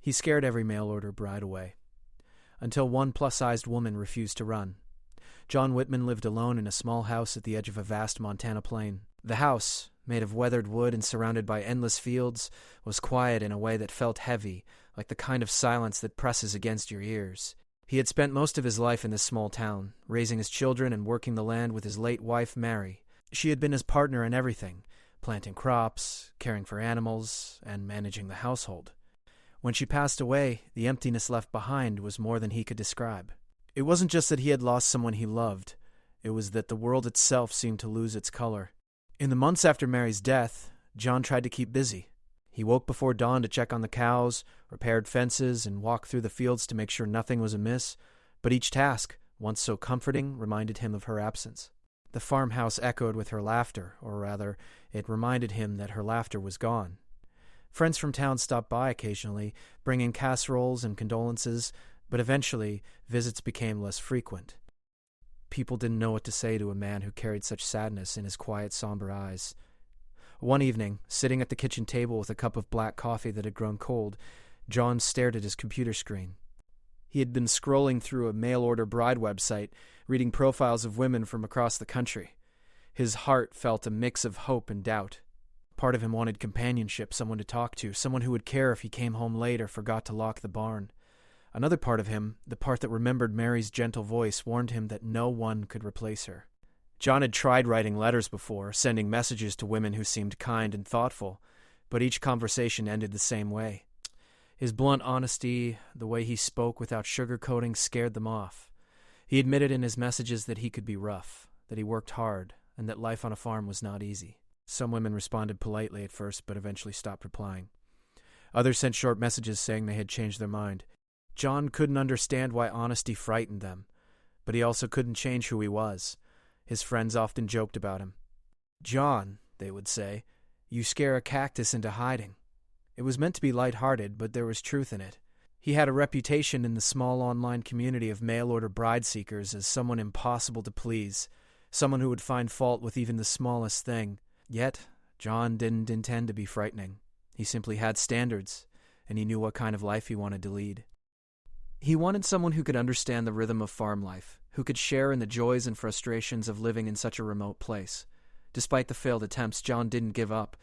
He scared every mail-order bride away, until one plus-sized woman refused to run. John Whitman lived alone in a small house at the edge of a vast Montana plain. The house, made of weathered wood and surrounded by endless fields, was quiet in a way that felt heavy, like the kind of silence that presses against your ears. He had spent most of his life in this small town, raising his children and working the land with his late wife, Mary. She had been his partner in everything, planting crops, caring for animals, and managing the household. When she passed away, the emptiness left behind was more than he could describe. It wasn't just that he had lost someone he loved. It was that the world itself seemed to lose its color. In the months after Mary's death, John tried to keep busy. He woke before dawn to check on the cows, repaired fences, and walked through the fields to make sure nothing was amiss, but each task, once so comforting, reminded him of her absence. The farmhouse echoed with her laughter, or rather, it reminded him that her laughter was gone. Friends from town stopped by occasionally, bringing casseroles and condolences, but eventually visits became less frequent. People didn't know what to say to a man who carried such sadness in his quiet, somber eyes. One evening, sitting at the kitchen table with a cup of black coffee that had grown cold, John stared at his computer screen. He had been scrolling through a mail-order bride website, reading profiles of women from across the country. His heart felt a mix of hope and doubt. Part of him wanted companionship, someone to talk to, someone who would care if he came home late or forgot to lock the barn. Another part of him, the part that remembered Mary's gentle voice, warned him that no one could replace her. John had tried writing letters before, sending messages to women who seemed kind and thoughtful, but each conversation ended the same way. His blunt honesty, the way he spoke without sugarcoating, scared them off. He admitted in his messages that he could be rough, that he worked hard, and that life on a farm was not easy. Some women responded politely at first, but eventually stopped replying. Others sent short messages saying they had changed their mind. John couldn't understand why honesty frightened them, but he also couldn't change who he was. His friends often joked about him. "John," they would say, "you scare a cactus into hiding." It was meant to be lighthearted, but there was truth in it. He had a reputation in the small online community of mail-order bride seekers as someone impossible to please, someone who would find fault with even the smallest thing. Yet, John didn't intend to be frightening. He simply had standards, and he knew what kind of life he wanted to lead. He wanted someone who could understand the rhythm of farm life, who could share in the joys and frustrations of living in such a remote place. Despite the failed attempts, John didn't give up.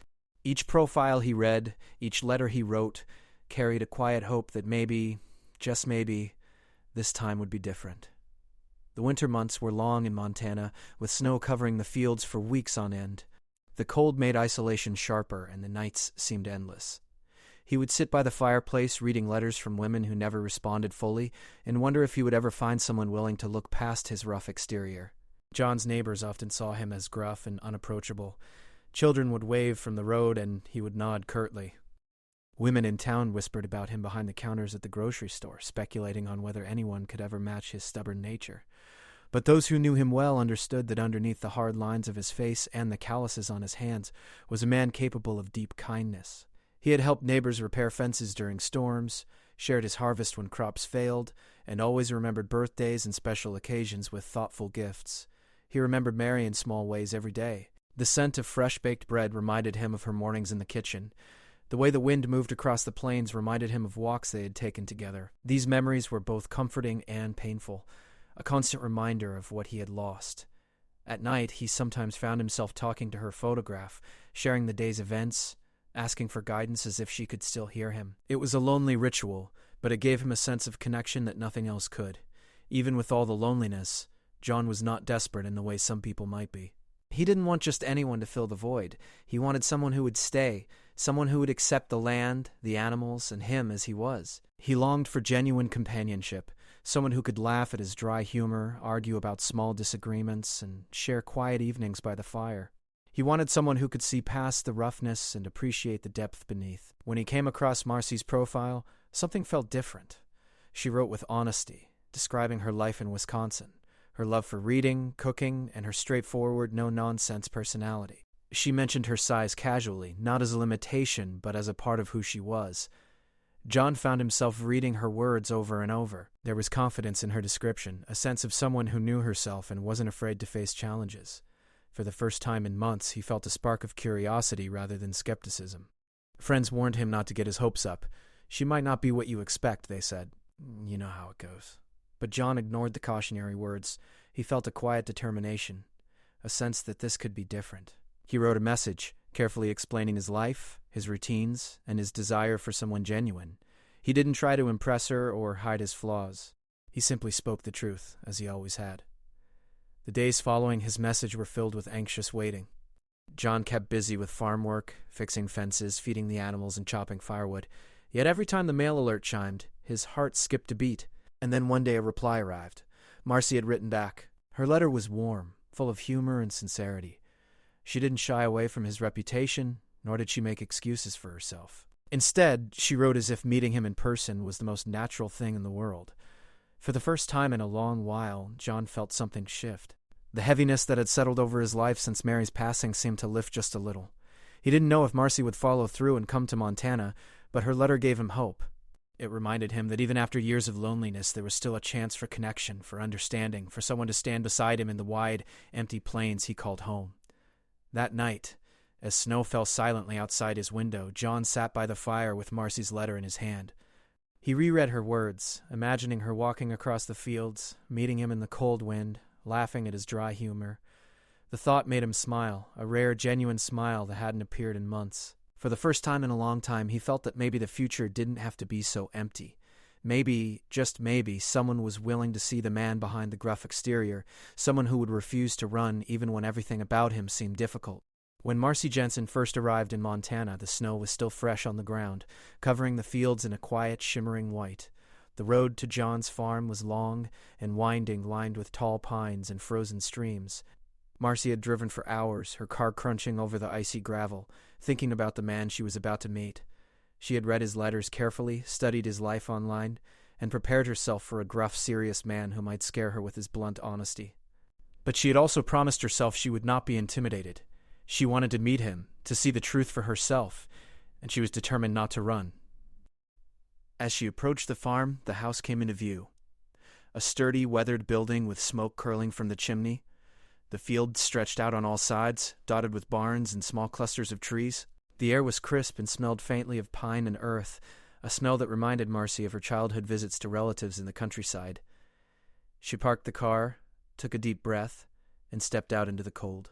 Each profile he read, each letter he wrote, carried a quiet hope that maybe, just maybe, this time would be different. The winter months were long in Montana, with snow covering the fields for weeks on end. The cold made isolation sharper, and the nights seemed endless. He would sit by the fireplace reading letters from women who never responded fully, and wonder if he would ever find someone willing to look past his rough exterior. John's neighbors often saw him as gruff and unapproachable. Children would wave from the road, and he would nod curtly. Women in town whispered about him behind the counters at the grocery store, speculating on whether anyone could ever match his stubborn nature. But those who knew him well understood that underneath the hard lines of his face and the calluses on his hands was a man capable of deep kindness. He had helped neighbors repair fences during storms, shared his harvest when crops failed, and always remembered birthdays and special occasions with thoughtful gifts. He remembered Mary in small ways every day. The scent of fresh-baked bread reminded him of her mornings in the kitchen. The way the wind moved across the plains reminded him of walks they had taken together. These memories were both comforting and painful, a constant reminder of what he had lost. At night, he sometimes found himself talking to her photograph, sharing the day's events, asking for guidance as if she could still hear him. It was a lonely ritual, but it gave him a sense of connection that nothing else could. Even with all the loneliness, John was not desperate in the way some people might be. He didn't want just anyone to fill the void. He wanted someone who would stay, someone who would accept the land, the animals, and him as he was. He longed for genuine companionship, someone who could laugh at his dry humor, argue about small disagreements, and share quiet evenings by the fire. He wanted someone who could see past the roughness and appreciate the depth beneath. When he came across Marcy's profile, something felt different. She wrote with honesty, describing her life in Wisconsin, her love for reading, cooking, and her straightforward, no-nonsense personality. She mentioned her size casually, not as a limitation, but as a part of who she was. John found himself reading her words over and over. There was confidence in her description, a sense of someone who knew herself and wasn't afraid to face challenges. For the first time in months, he felt a spark of curiosity rather than skepticism. Friends warned him not to get his hopes up. She might not be what you expect, they said. You know how it goes. But John ignored the cautionary words. He felt a quiet determination, a sense that this could be different. He wrote a message, carefully explaining his life, his routines, and his desire for someone genuine. He didn't try to impress her or hide his flaws. He simply spoke the truth, as he always had. The days following his message were filled with anxious waiting. John kept busy with farm work, fixing fences, feeding the animals, and chopping firewood. Yet every time the mail alert chimed, his heart skipped a beat. And then one day a reply arrived. Marcy had written back. Her letter was warm, full of humor and sincerity. She didn't shy away from his reputation, nor did she make excuses for herself. Instead, she wrote as if meeting him in person was the most natural thing in the world. For the first time in a long while, John felt something shift. The heaviness that had settled over his life since Mary's passing seemed to lift just a little. He didn't know if Marcy would follow through and come to Montana, but her letter gave him hope. It reminded him that even after years of loneliness, there was still a chance for connection, for understanding, for someone to stand beside him in the wide, empty plains he called home. That night, as snow fell silently outside his window, John sat by the fire with Marcy's letter in his hand. He reread her words, imagining her walking across the fields, meeting him in the cold wind, laughing at his dry humor. The thought made him smile, a rare, genuine smile that hadn't appeared in months. For the first time in a long time, he felt that maybe the future didn't have to be so empty. Maybe, just maybe, someone was willing to see the man behind the gruff exterior, someone who would refuse to run even when everything about him seemed difficult. When Marcy Jensen first arrived in Montana, the snow was still fresh on the ground, covering the fields in a quiet, shimmering white. The road to John's farm was long and winding, lined with tall pines and frozen streams. Marcy had driven for hours, her car crunching over the icy gravel, thinking about the man she was about to meet. She had read his letters carefully, studied his life online, and prepared herself for a gruff, serious man who might scare her with his blunt honesty. But she had also promised herself she would not be intimidated. She wanted to meet him, to see the truth for herself, and she was determined not to run. As she approached the farm, the house came into view. A sturdy, weathered building with smoke curling from the chimney. The field stretched out on all sides, dotted with barns and small clusters of trees. The air was crisp and smelled faintly of pine and earth, a smell that reminded Marcy of her childhood visits to relatives in the countryside. She parked the car, took a deep breath, and stepped out into the cold.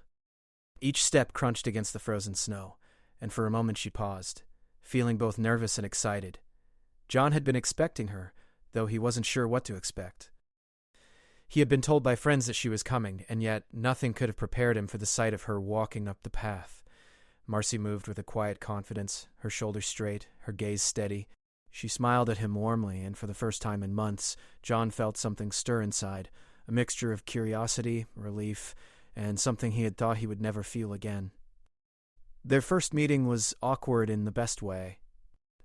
Each step crunched against the frozen snow, and for a moment she paused, feeling both nervous and excited. John had been expecting her, though he wasn't sure what to expect. He had been told by friends that she was coming, and yet nothing could have prepared him for the sight of her walking up the path. Marcy moved with a quiet confidence, her shoulders straight, her gaze steady. She smiled at him warmly, and for the first time in months, John felt something stir inside, a mixture of curiosity, relief, and something he had thought he would never feel again. Their first meeting was awkward in the best way.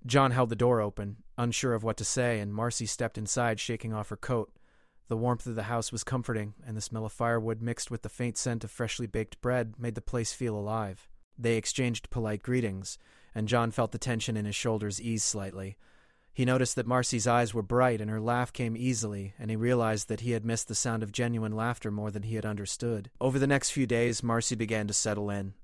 John held the door open, unsure of what to say, and Marcy stepped inside, shaking off her coat. The warmth of the house was comforting, and the smell of firewood mixed with the faint scent of freshly baked bread made the place feel alive. They exchanged polite greetings, and John felt the tension in his shoulders ease slightly. He noticed that Marcy's eyes were bright and her laugh came easily, and he realized that he had missed the sound of genuine laughter more than he had understood. Over the next few days, Marcy began to settle in.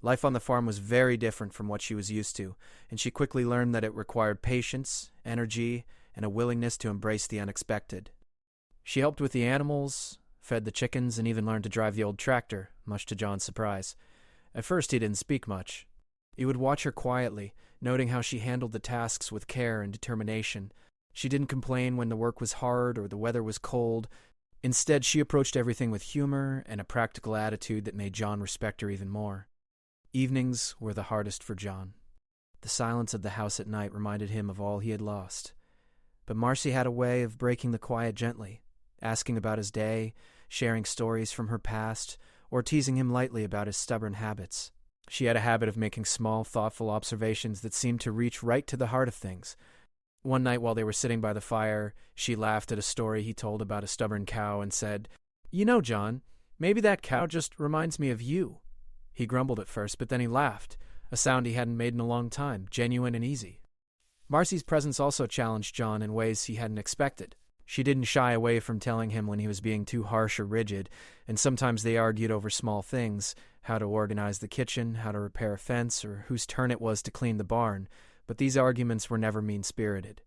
Life on the farm was very different from what she was used to, and she quickly learned that it required patience, energy, and a willingness to embrace the unexpected. She helped with the animals, fed the chickens, and even learned to drive the old tractor, much to John's surprise. At first he didn't speak much. He would watch her quietly, noting how she handled the tasks with care and determination. She didn't complain when the work was hard or the weather was cold. Instead, she approached everything with humor and a practical attitude that made John respect her even more. Evenings were the hardest for John. The silence of the house at night reminded him of all he had lost. But Marcy had a way of breaking the quiet gently, asking about his day, sharing stories from her past, or teasing him lightly about his stubborn habits. She had a habit of making small, thoughtful observations that seemed to reach right to the heart of things. One night while they were sitting by the fire, she laughed at a story he told about a stubborn cow and said, "You know, John, maybe that cow just reminds me of you." He grumbled at first, but then he laughed, a sound he hadn't made in a long time, genuine and easy. Marcy's presence also challenged John in ways he hadn't expected. She didn't shy away from telling him when he was being too harsh or rigid, and sometimes they argued over small things, how to organize the kitchen, how to repair a fence, or whose turn it was to clean the barn. But these arguments were never mean-spirited.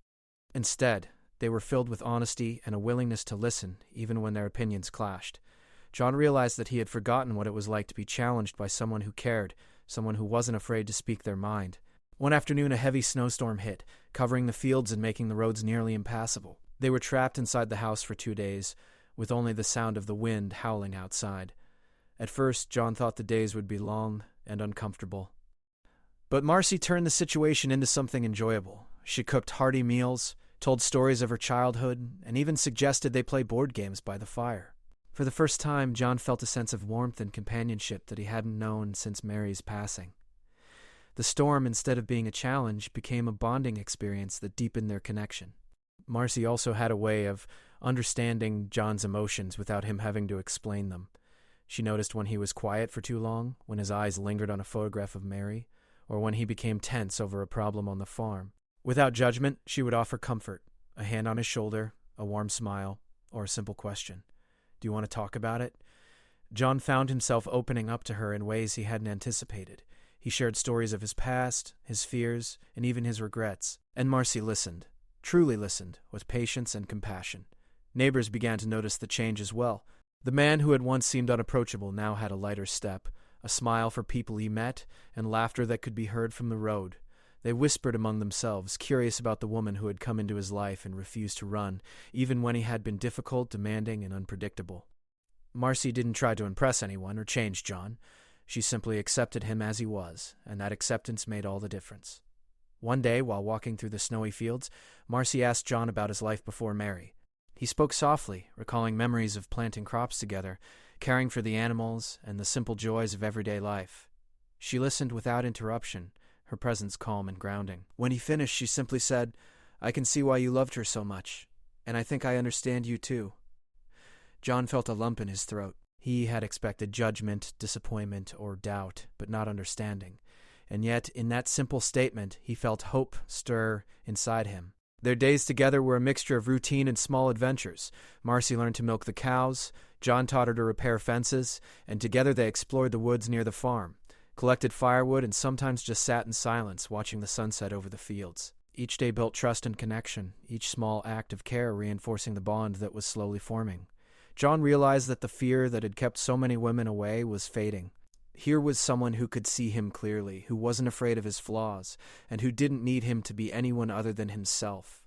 Instead, they were filled with honesty and a willingness to listen, even when their opinions clashed. John realized that he had forgotten what it was like to be challenged by someone who cared, someone who wasn't afraid to speak their mind. One afternoon, a heavy snowstorm hit, covering the fields and making the roads nearly impassable. They were trapped inside the house for 2 days, with only the sound of the wind howling outside. At first, John thought the days would be long and uncomfortable. But Marcy turned the situation into something enjoyable. She cooked hearty meals, told stories of her childhood, and even suggested they play board games by the fire. For the first time, John felt a sense of warmth and companionship that he hadn't known since Mary's passing. The storm, instead of being a challenge, became a bonding experience that deepened their connection. Marcy also had a way of understanding John's emotions without him having to explain them. She noticed when he was quiet for too long, when his eyes lingered on a photograph of Mary, or when he became tense over a problem on the farm. Without judgment, she would offer comfort, a hand on his shoulder, a warm smile, or a simple question. "Do you want to talk about it?" John found himself opening up to her in ways he hadn't anticipated. He shared stories of his past, his fears, and even his regrets. And Marcy listened, truly listened, with patience and compassion. Neighbors began to notice the change as well. The man who had once seemed unapproachable now had a lighter step, a smile for people he met, and laughter that could be heard from the road. They whispered among themselves, curious about the woman who had come into his life and refused to run, even when he had been difficult, demanding, and unpredictable. Marcy didn't try to impress anyone or change John. She simply accepted him as he was, and that acceptance made all the difference. One day, while walking through the snowy fields, Marcy asked John about his life before Mary. He spoke softly, recalling memories of planting crops together, caring for the animals, and the simple joys of everyday life. She listened without interruption, her presence calm and grounding. When he finished, she simply said, "I can see why you loved her so much, and I think I understand you too." John felt a lump in his throat. He had expected judgment, disappointment, or doubt, but not understanding. And yet, in that simple statement, he felt hope stir inside him. Their days together were a mixture of routine and small adventures. Marcy learned to milk the cows, John taught her to repair fences, and together they explored the woods near the farm, collected firewood, and sometimes just sat in silence, watching the sunset over the fields. Each day built trust and connection, each small act of care reinforcing the bond that was slowly forming. John realized that the fear that had kept so many women away was fading. Here was someone who could see him clearly, who wasn't afraid of his flaws, and who didn't need him to be anyone other than himself.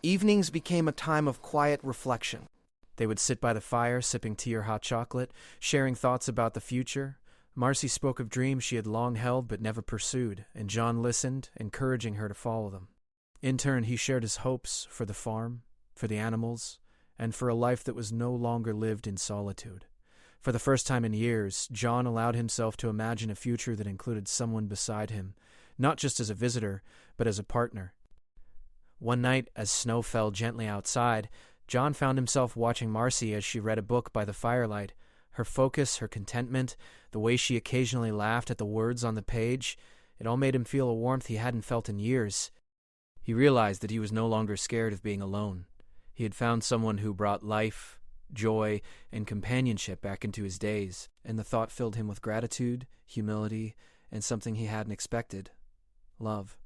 Evenings became a time of quiet reflection. They would sit by the fire, sipping tea or hot chocolate, sharing thoughts about the future. Marcy spoke of dreams she had long held but never pursued, and John listened, encouraging her to follow them. In turn, he shared his hopes for the farm, for the animals, and for a life that was no longer lived in solitude. For the first time in years, John allowed himself to imagine a future that included someone beside him, not just as a visitor, but as a partner. One night, as snow fell gently outside, John found himself watching Marcy as she read a book by the firelight. Her focus, her contentment, the way she occasionally laughed at the words on the page, it all made him feel a warmth he hadn't felt in years. He realized that he was no longer scared of being alone. He had found someone who brought life, joy, and companionship back into his days, and the thought filled him with gratitude, humility, and something he hadn't expected: love.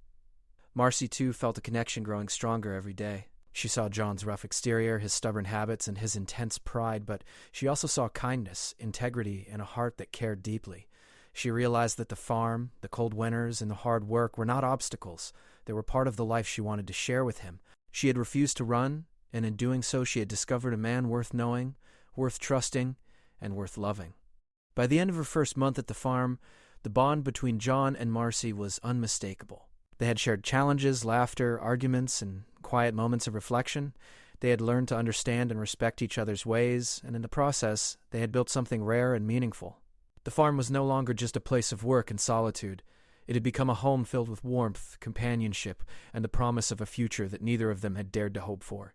Marcy, too, felt a connection growing stronger every day. She saw John's rough exterior, his stubborn habits, and his intense pride, but she also saw kindness, integrity, and a heart that cared deeply. She realized that the farm, the cold winters, and the hard work were not obstacles. They were part of the life she wanted to share with him. She had refused to run, and in doing so she had discovered a man worth knowing, worth trusting, and worth loving. By the end of her first month at the farm, the bond between John and Marcy was unmistakable. They had shared challenges, laughter, arguments, and quiet moments of reflection. They had learned to understand and respect each other's ways, and in the process, they had built something rare and meaningful. The farm was no longer just a place of work and solitude. It had become a home filled with warmth, companionship, and the promise of a future that neither of them had dared to hope for.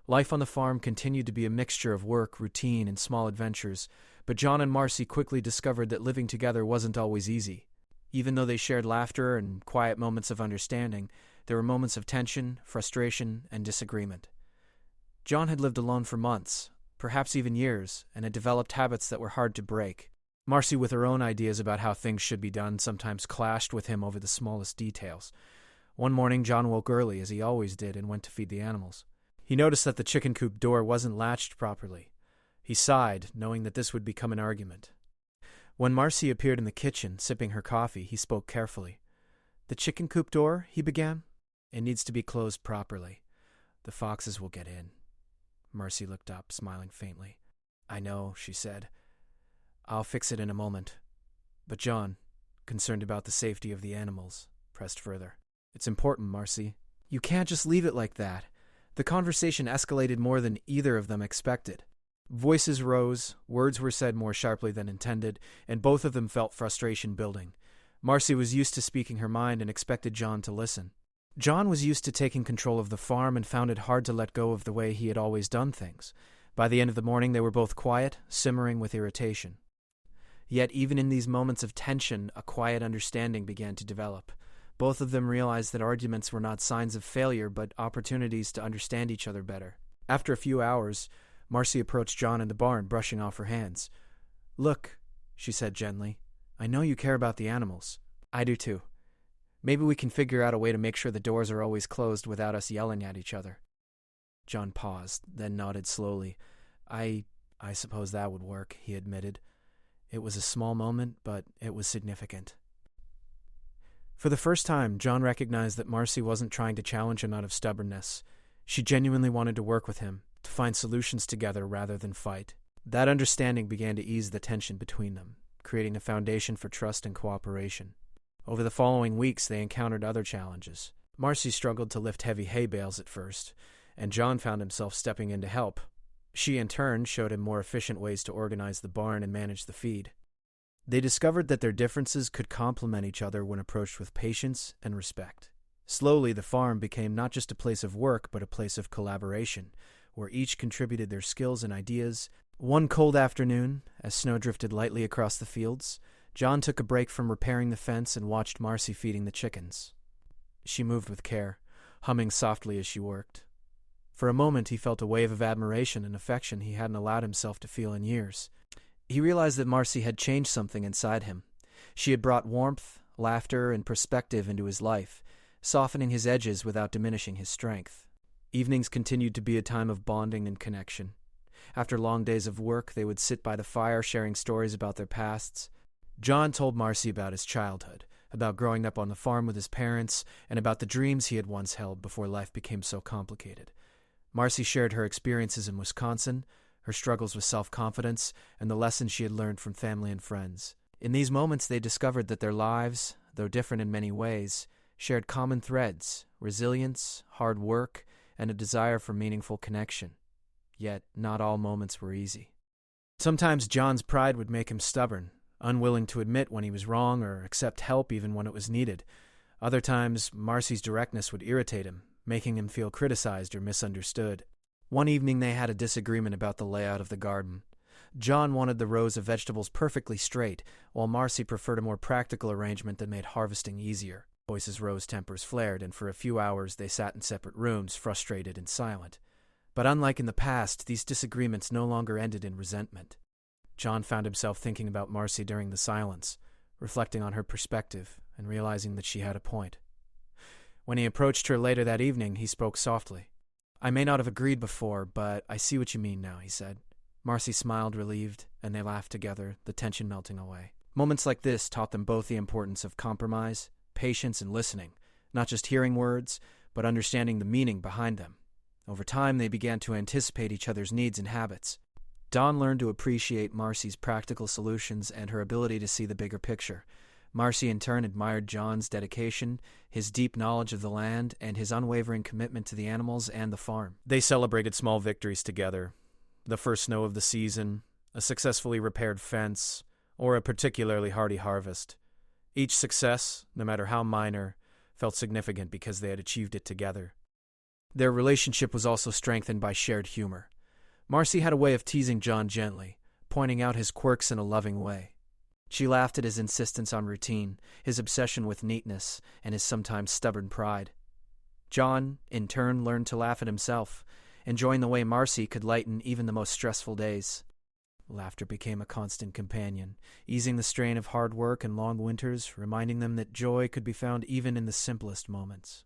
Life on the farm continued to be a mixture of work, routine, and small adventures, but John and Marcy quickly discovered that living together wasn't always easy. Even though they shared laughter and quiet moments of understanding, there were moments of tension, frustration, and disagreement. John had lived alone for months, perhaps even years, and had developed habits that were hard to break. Marcy, with her own ideas about how things should be done, sometimes clashed with him over the smallest details. One morning, John woke early, as he always did, and went to feed the animals. He noticed that the chicken coop door wasn't latched properly. He sighed, knowing that this would become an argument. When Marcy appeared in the kitchen, sipping her coffee, he spoke carefully. "The chicken coop door," he began. "It needs to be closed properly. The foxes will get in." Marcy looked up, smiling faintly. "I know," she said. "I'll fix it in a moment." But John, concerned about the safety of the animals, pressed further. "It's important, Marcy. You can't just leave it like that." The conversation escalated more than either of them expected. Voices rose, words were said more sharply than intended, and both of them felt frustration building. Marcy was used to speaking her mind and expected John to listen. John was used to taking control of the farm and found it hard to let go of the way he had always done things. By the end of the morning, they were both quiet, simmering with irritation. Yet even in these moments of tension, a quiet understanding began to develop. Both of them realized that arguments were not signs of failure, but opportunities to understand each other better. After a few hours, Marcy approached John in the barn, brushing off her hands. "Look," she said gently, "I know you care about the animals. I do too. Maybe we can figure out a way to make sure the doors are always closed without us yelling at each other." John paused, then nodded slowly. I suppose that would work," he admitted. It was a small moment, but it was significant. For the first time, John recognized that Marcy wasn't trying to challenge him out of stubbornness. She genuinely wanted to work with him, to find solutions together rather than fight. That understanding began to ease the tension between them, creating a foundation for trust and cooperation. Over the following weeks, they encountered other challenges. Marcy struggled to lift heavy hay bales at first, and John found himself stepping in to help. She, in turn, showed him more efficient ways to organize the barn and manage the feed. They discovered that their differences could complement each other when approached with patience and respect. Slowly, the farm became not just a place of work, but a place of collaboration, where each contributed their skills and ideas. One cold afternoon, as snow drifted lightly across the fields, John took a break from repairing the fence and watched Marcy feeding the chickens. She moved with care, humming softly as she worked. For a moment, he felt a wave of admiration and affection he hadn't allowed himself to feel in years. He realized that Marcy had changed something inside him. She had brought warmth, laughter, and perspective into his life, softening his edges without diminishing his strength. Evenings continued to be a time of bonding and connection. After long days of work, they would sit by the fire sharing stories about their pasts. John told Marcy about his childhood, about growing up on the farm with his parents, and about the dreams he had once held before life became so complicated. Marcy shared her experiences in Wisconsin, her struggles with self-confidence, and the lessons she had learned from family and friends. In these moments, they discovered that their lives, though different in many ways, shared common threads: resilience, hard work, and a desire for meaningful connection. Yet, not all moments were easy. Sometimes John's pride would make him stubborn, unwilling to admit when he was wrong or accept help even when it was needed. Other times, Marcy's directness would irritate him, making him feel criticized or misunderstood. One evening they had a disagreement about the layout of the garden. John wanted the rows of vegetables perfectly straight, while Marcy preferred a more practical arrangement that made harvesting easier. Voices rose, tempers flared, and for a few hours they sat in separate rooms, frustrated and silent. But unlike in the past, these disagreements no longer ended in resentment. John found himself thinking about Marcy during the silence, reflecting on her perspective and realizing that she had a point. When he approached her later that evening, he spoke softly. "I may not have agreed before, but I see what you mean now," he said. Marcy smiled, relieved, and they laughed together, the tension melting away. Moments like this taught them both the importance of compromise, patience, and listening, not just hearing words, but understanding the meaning behind them. Over time, they began to anticipate each other's needs and habits. Dawn learned to appreciate Marcy's practical solutions and her ability to see the bigger picture. Marcy, in turn, admired John's dedication, his deep knowledge of the land, and his unwavering commitment to the animals and the farm. They celebrated small victories together: the first snow of the season, a successfully repaired fence, or a particularly hearty harvest. Each success, no matter how minor, felt significant because they had achieved it together. Their relationship was also strengthened by shared humor. Marcy had a way of teasing John gently, pointing out his quirks in a loving way. She laughed at his insistence on routine, his obsession with neatness, and his sometimes stubborn pride. John, in turn, learned to laugh at himself, enjoying the way Marcy could lighten even the most stressful days. Laughter became a constant companion, easing the strain of hard work and long winters, reminding them that joy could be found even in the simplest moments.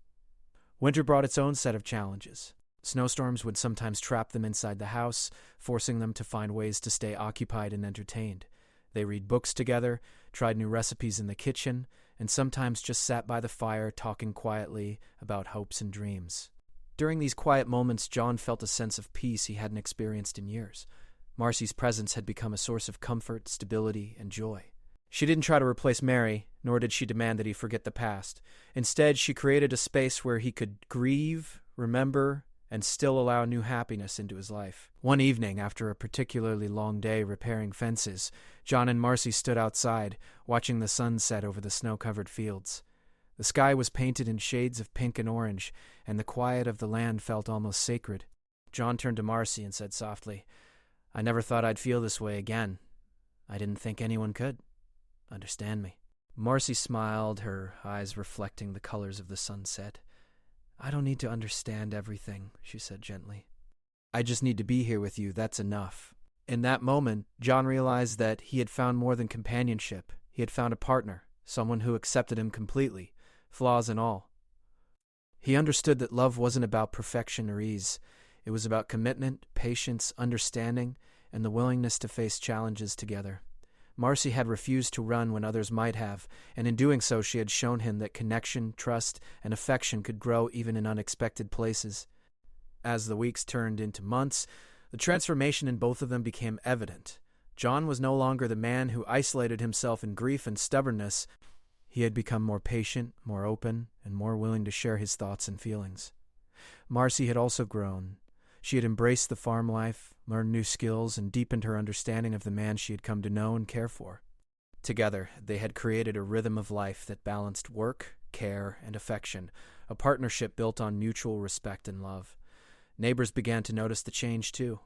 Winter brought its own set of challenges. Snowstorms would sometimes trap them inside the house, forcing them to find ways to stay occupied and entertained. They read books together, tried new recipes in the kitchen, and sometimes just sat by the fire talking quietly about hopes and dreams. During these quiet moments, John felt a sense of peace he hadn't experienced in years. Marcy's presence had become a source of comfort, stability, and joy. She didn't try to replace Mary, nor did she demand that he forget the past. Instead, she created a space where he could grieve, remember, and still allow new happiness into his life. One evening, after a particularly long day repairing fences, John and Marcy stood outside, watching the sun set over the snow-covered fields. The sky was painted in shades of pink and orange, and the quiet of the land felt almost sacred. John turned to Marcy and said softly, "I never thought I'd feel this way again. I didn't think anyone could understand me." Marcy smiled, her eyes reflecting the colors of the sunset. "I don't need to understand everything," she said gently. "I just need to be here with you, that's enough." In that moment, John realized that he had found more than companionship. He had found a partner, someone who accepted him completely, flaws and all. He understood that love wasn't about perfection or ease. It was about commitment, patience, understanding, and the willingness to face challenges together. Marcy had refused to run when others might have, and in doing so she had shown him that connection, trust, and affection could grow even in unexpected places. As the weeks turned into months, the transformation in both of them became evident. John was no longer the man who isolated himself in grief and stubbornness. He had become more patient, more open, and more willing to share his thoughts and feelings. Marcy had also grown. She had embraced the farm life, learned new skills, and deepened her understanding of the man she had come to know and care for. Together, they had created a rhythm of life that balanced work, care, and affection, a partnership built on mutual respect and love. Neighbors began to notice the change, too.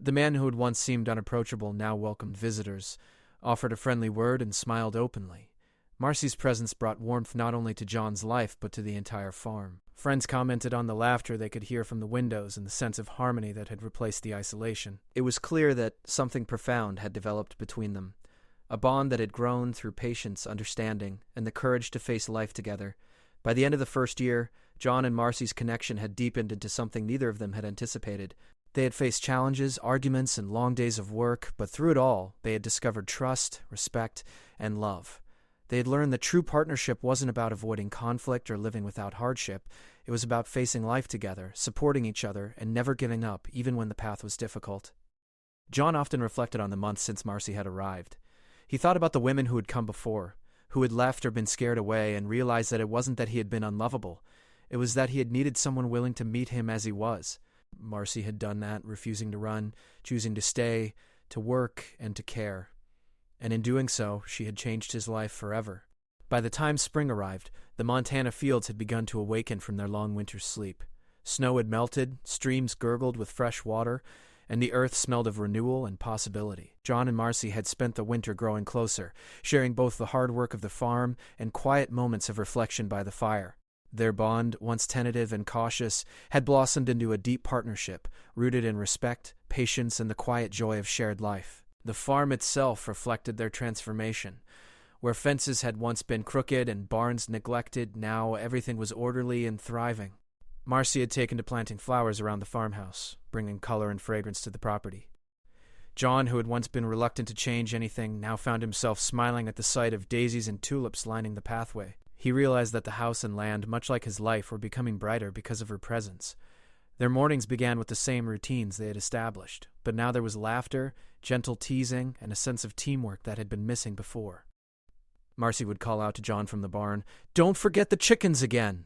The man who had once seemed unapproachable now welcomed visitors, offered a friendly word, and smiled openly. Marcy's presence brought warmth not only to John's life, but to the entire farm. Friends commented on the laughter they could hear from the windows and the sense of harmony that had replaced the isolation. It was clear that something profound had developed between them, a bond that had grown through patience, understanding, and the courage to face life together. By the end of the first year, John and Marcy's connection had deepened into something neither of them had anticipated. They had faced challenges, arguments, and long days of work, but through it all, they had discovered trust, respect, and love. They had learned that true partnership wasn't about avoiding conflict or living without hardship. It was about facing life together, supporting each other, and never giving up, even when the path was difficult. John often reflected on the months since Marcy had arrived. He thought about the women who had come before, who had left or been scared away, and realized that it wasn't that he had been unlovable. It was that he had needed someone willing to meet him as he was. Marcy had done that, refusing to run, choosing to stay, to work, and to care. And in doing so, she had changed his life forever. By the time spring arrived, the Montana fields had begun to awaken from their long winter sleep. Snow had melted, streams gurgled with fresh water, and the earth smelled of renewal and possibility. John and Marcy had spent the winter growing closer, sharing both the hard work of the farm and quiet moments of reflection by the fire. Their bond, once tentative and cautious, had blossomed into a deep partnership, rooted in respect, patience, and the quiet joy of shared life. The farm itself reflected their transformation. Where fences had once been crooked and barns neglected, now everything was orderly and thriving. Marcy had taken to planting flowers around the farmhouse, bringing color and fragrance to the property. John, who had once been reluctant to change anything, now found himself smiling at the sight of daisies and tulips lining the pathway. He realized that the house and land, much like his life, were becoming brighter because of her presence. Their mornings began with the same routines they had established, but now there was laughter, gentle teasing, and a sense of teamwork that had been missing before. Marcy would call out to John from the barn, "Don't forget the chickens again!"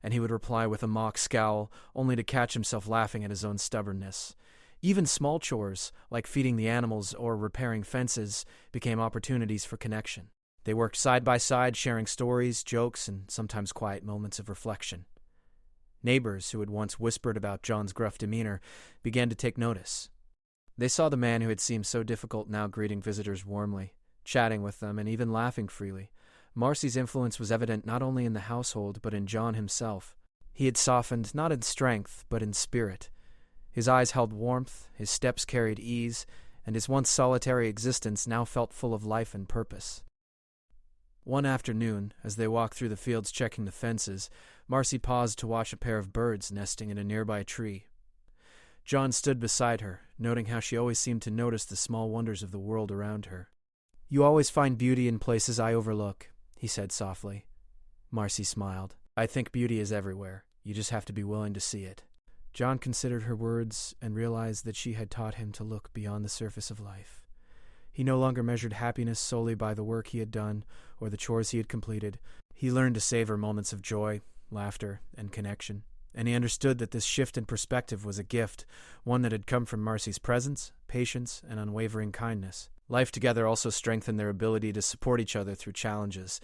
And he would reply with a mock scowl, only to catch himself laughing at his own stubbornness. Even small chores, like feeding the animals or repairing fences, became opportunities for connection. They worked side by side, sharing stories, jokes, and sometimes quiet moments of reflection. Neighbors, who had once whispered about John's gruff demeanor, began to take notice. They saw the man who had seemed so difficult now greeting visitors warmly, chatting with them, and even laughing freely. Marcy's influence was evident not only in the household, but in John himself. He had softened, not in strength, but in spirit. His eyes held warmth, his steps carried ease, and his once solitary existence now felt full of life and purpose. One afternoon, as they walked through the fields checking the fences, Marcy paused to watch a pair of birds nesting in a nearby tree. John stood beside her, noting how she always seemed to notice the small wonders of the world around her. "You always find beauty in places I overlook," he said softly. Marcy smiled. "I think beauty is everywhere. You just have to be willing to see it." John considered her words and realized that she had taught him to look beyond the surface of life. He no longer measured happiness solely by the work he had done or the chores he had completed. He learned to savor moments of joy, laughter, and connection. And he understood that this shift in perspective was a gift, one that had come from Marcy's presence, patience, and unwavering kindness. Life together also strengthened their ability to support each other through challenges.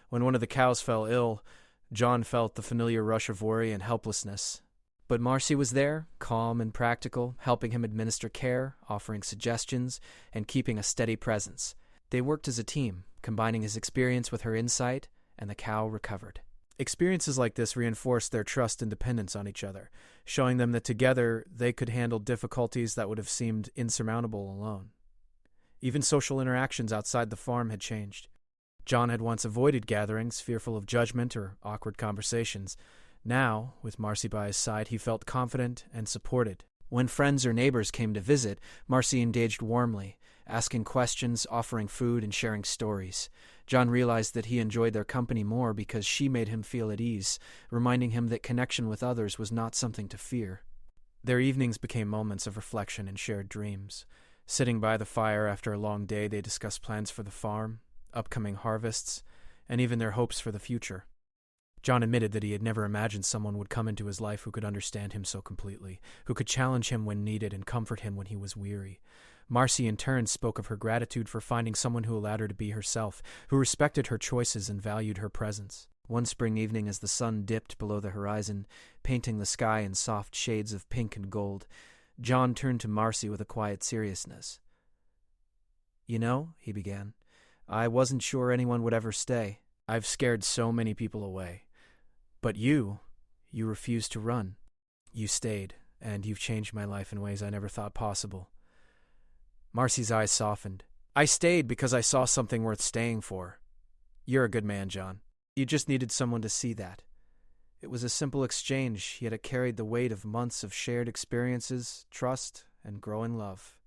When one of the cows fell ill, John felt the familiar rush of worry and helplessness. But Marcy was there, calm and practical, helping him administer care, offering suggestions, and keeping a steady presence. They worked as a team, combining his experience with her insight, and the cow recovered. Experiences like this reinforced their trust and dependence on each other, showing them that together they could handle difficulties that would have seemed insurmountable alone. Even social interactions outside the farm had changed. John had once avoided gatherings, fearful of judgment or awkward conversations. Now, with Marcy by his side, he felt confident and supported. When friends or neighbors came to visit, Marcy engaged warmly, asking questions, offering food, and sharing stories. John realized that he enjoyed their company more because she made him feel at ease, reminding him that connection with others was not something to fear. Their evenings became moments of reflection and shared dreams. Sitting by the fire after a long day, they discussed plans for the farm, upcoming harvests, and even their hopes for the future. John admitted that he had never imagined someone would come into his life who could understand him so completely, who could challenge him when needed and comfort him when he was weary. Marcy in turn spoke of her gratitude for finding someone who allowed her to be herself, who respected her choices and valued her presence. One spring evening, as the sun dipped below the horizon, painting the sky in soft shades of pink and gold, John turned to Marcy with a quiet seriousness. "You know," he began, "I wasn't sure anyone would ever stay. I've scared so many people away. But you refused to run. You stayed, and you've changed my life in ways I never thought possible." Marcy's eyes softened. "I stayed because I saw something worth staying for. You're a good man, John. You just needed someone to see that." It was a simple exchange, yet it carried the weight of months of shared experiences, trust, and growing love.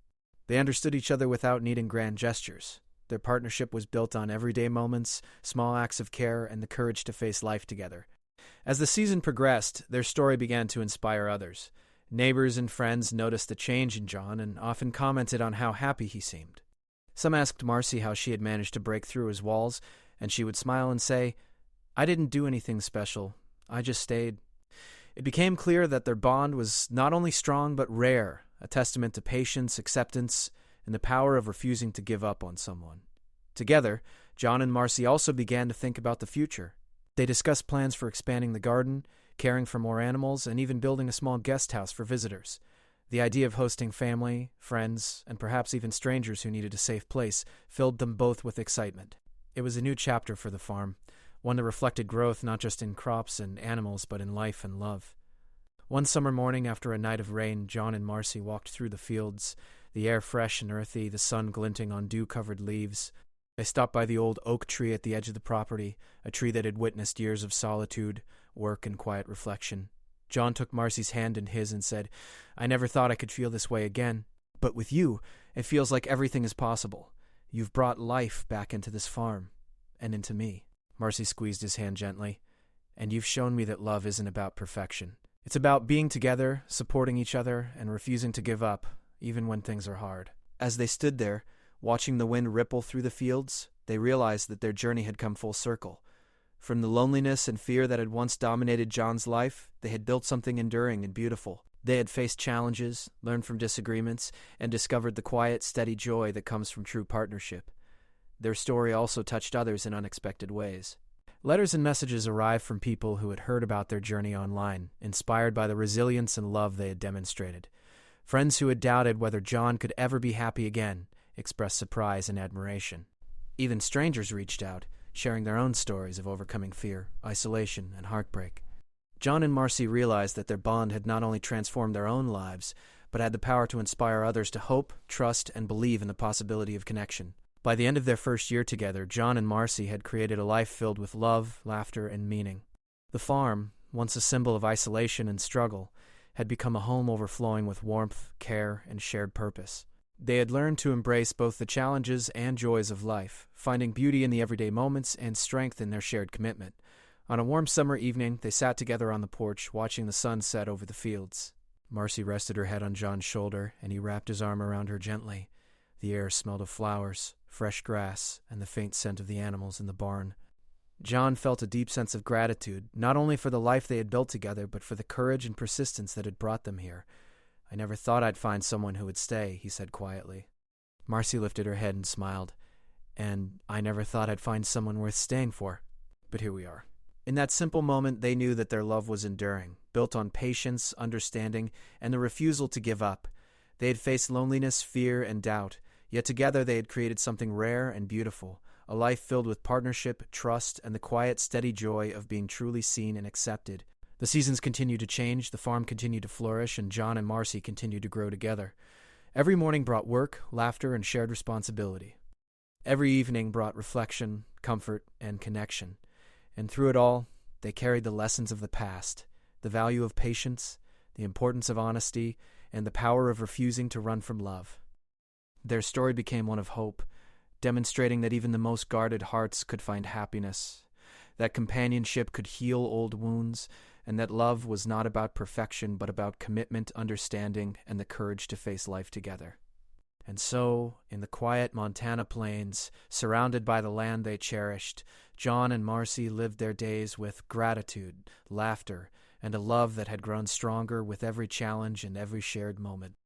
They understood each other without needing grand gestures. Their partnership was built on everyday moments, small acts of care, and the courage to face life together. As the season progressed, their story began to inspire others. Neighbors and friends noticed the change in John and often commented on how happy he seemed. Some asked Marcy how she had managed to break through his walls, and she would smile and say, "I didn't do anything special. I just stayed." It became clear that their bond was not only strong but rare, a testament to patience, acceptance, and the power of refusing to give up on someone. Together, John and Marcy also began to think about the future. They discussed plans for expanding the garden, caring for more animals, and even building a small guest house for visitors. The idea of hosting family, friends, and perhaps even strangers who needed a safe place filled them both with excitement. It was a new chapter for the farm, one that reflected growth not just in crops and animals, but in life and love. One summer morning after a night of rain, John and Marcy walked through the fields, the air fresh and earthy, the sun glinting on dew-covered leaves. They stopped by the old oak tree at the edge of the property, a tree that had witnessed years of solitude, work, and quiet reflection. John took Marcy's hand in his and said, "I never thought I could feel this way again. But with you, it feels like everything is possible. You've brought life back into this farm, and into me." Marcy squeezed his hand gently. "And you've shown me that love isn't about perfection. It's about being together, supporting each other, and refusing to give up, even when things are hard." As they stood there, watching the wind ripple through the fields, they realized that their journey had come full circle. From the loneliness and fear that had once dominated John's life, they had built something enduring and beautiful. They had faced challenges, learned from disagreements, and discovered the quiet, steady joy that comes from true partnership. Their story also touched others in unexpected ways. Letters and messages arrived from people who had heard about their journey online, inspired by the resilience and love they had demonstrated. Friends who had doubted whether John could ever be happy again expressed surprise and admiration. Even strangers reached out, sharing their own stories of overcoming fear, isolation, and heartbreak. John and Marcy realized that their bond had not only transformed their own lives, but had the power to inspire others to hope, trust, and believe in the possibility of connection. By the end of their first year together, John and Marcy had created a life filled with love, laughter, and meaning. The farm, once a symbol of isolation and struggle, had become a home overflowing with warmth, care, and shared purpose. They had learned to embrace both the challenges and joys of life, finding beauty in the everyday moments and strength in their shared commitment. On a warm summer evening, they sat together on the porch, watching the sun set over the fields. Marcy rested her head on John's shoulder, and he wrapped his arm around her gently. The air smelled of flowers, fresh grass, and the faint scent of the animals in the barn. John felt a deep sense of gratitude, not only for the life they had built together, but for the courage and persistence that had brought them here. "I never thought I'd find someone who would stay," he said quietly. Marcy lifted her head and smiled. "And I never thought I'd find someone worth staying for. But here we are." In that simple moment, they knew that their love was enduring, built on patience, understanding, and the refusal to give up. They had faced loneliness, fear, and doubt, yet together they had created something rare and beautiful, a life filled with partnership, trust, and the quiet, steady joy of being truly seen and accepted. The seasons continued to change, the farm continued to flourish, and John and Marcy continued to grow together. Every morning brought work, laughter, and shared responsibility. Every evening brought reflection, comfort, and connection. And through it all, they carried the lessons of the past, the value of patience, the importance of honesty, and the power of refusing to run from love. Their story became one of hope, demonstrating that even the most guarded hearts could find happiness, that companionship could heal old wounds, and that love was not about perfection but about commitment, understanding, and the courage to face life together. And so, in the quiet Montana plains, surrounded by the land they cherished, John and Marcy lived their days with gratitude, laughter, and a love that had grown stronger with every challenge and every shared moment.